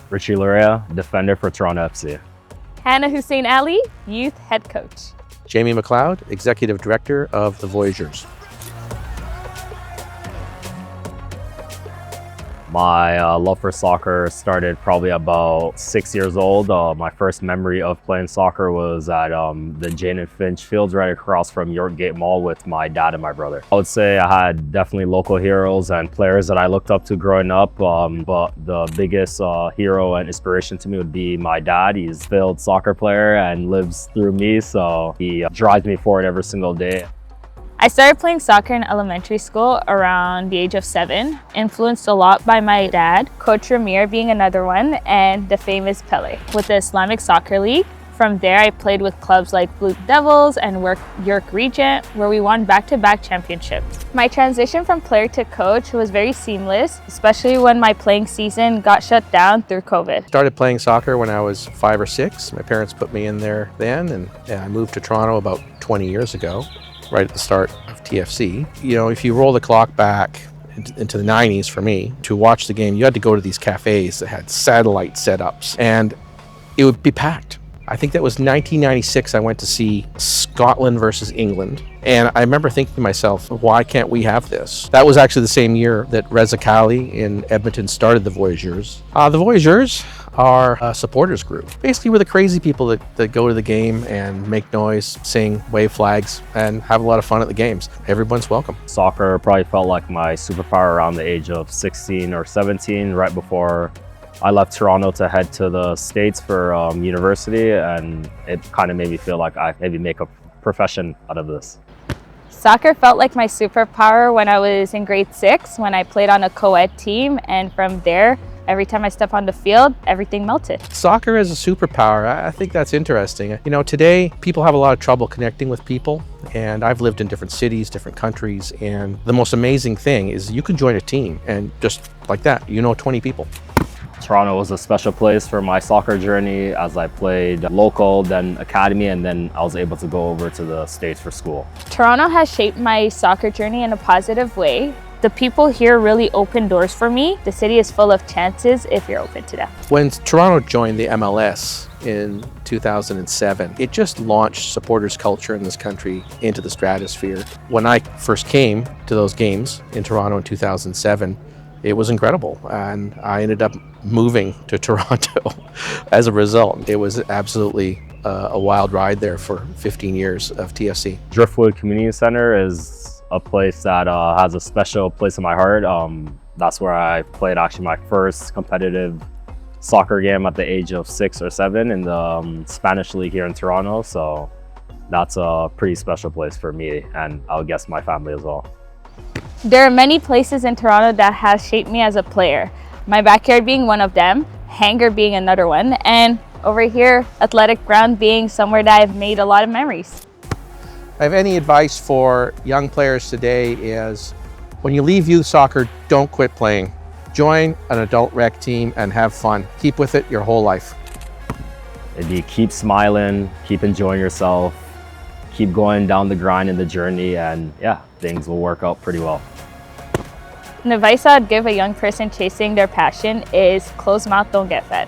Richie Luria, defender for Toronto FC. Hannah Hussein Ali, youth head coach. Jamie McLeod, Executive Director of the Voyageurs. My love for soccer started probably about 6 years old. My first memory of playing soccer was at the Jane and Finch fields right across from York Gate Mall with my dad and my brother. I would say I had definitely local heroes and players that I looked up to growing up, but the biggest hero and inspiration to me would be my dad. He's a failed soccer player and lives through me, so he drives me forward every single day. I started playing soccer in elementary school around the age of 7, influenced a lot by my dad, Coach Ramir being another one, and the famous Pele with the Islamic Soccer League. From there, I played with clubs like Blue Devils and York Regent, where we won back-to-back championships. My transition from player to coach was very seamless, especially when my playing season got shut down through COVID. Started playing soccer when I was 5 or 6. My parents put me in there then, and I moved to Toronto about 20 years ago, right at the start of TFC. You know, if you roll the clock back into the 90s for me, to watch the game, you had to go to these cafes that had satellite setups, and it would be packed. I think that was 1996. I went to see Scotland versus England. And I remember thinking to myself, why can't we have this? That was actually the same year that Reza Kali in Edmonton started the Voyageurs. The Voyageurs are a supporters group. Basically, we're the crazy people that go to the game and make noise, sing, wave flags, and have a lot of fun at the games. Everyone's welcome. Soccer probably felt like my superpower around the age of 16 or 17, right before I left Toronto to head to the States for university, and it kind of made me feel like I maybe make a profession out of this. Soccer felt like my superpower when I was in grade 6, when I played on a co-ed team, and from there, every time I step on the field, everything melted. Soccer as a superpower, I think that's interesting. You know, today people have a lot of trouble connecting with people, and I've lived in different cities, different countries, and the most amazing thing is you can join a team and just like that, you know 20 people. Toronto was a special place for my soccer journey as I played local, then academy, and then I was able to go over to the States for school. Toronto has shaped my soccer journey in a positive way. The people here really open doors for me. The city is full of chances if you're open to them. When Toronto joined the MLS in 2007, it just launched supporters culture in this country into the stratosphere. When I first came to those games in Toronto in 2007, it was incredible, and I ended up moving to Toronto as a result. It was absolutely a wild ride there for 15 years of TFC. Driftwood Community Center is a place that has a special place in my heart. That's where I played actually my first competitive soccer game at the age of 6 or 7 in the Spanish League here in Toronto. So that's a pretty special place for me, and I would guess my family as well. There are many places in Toronto that have shaped me as a player. My backyard being one of them, Hangar being another one, and over here, Athletic Ground being somewhere that I've made a lot of memories. If I have any advice for young players today is, when you leave youth soccer, don't quit playing. Join an adult rec team and have fun. Keep with it your whole life. It'd be keep smiling, keep enjoying yourself, keep going down the grind and the journey, and yeah, things will work out pretty well. An advice I'd give a young person chasing their passion is closed mouth don't get fed.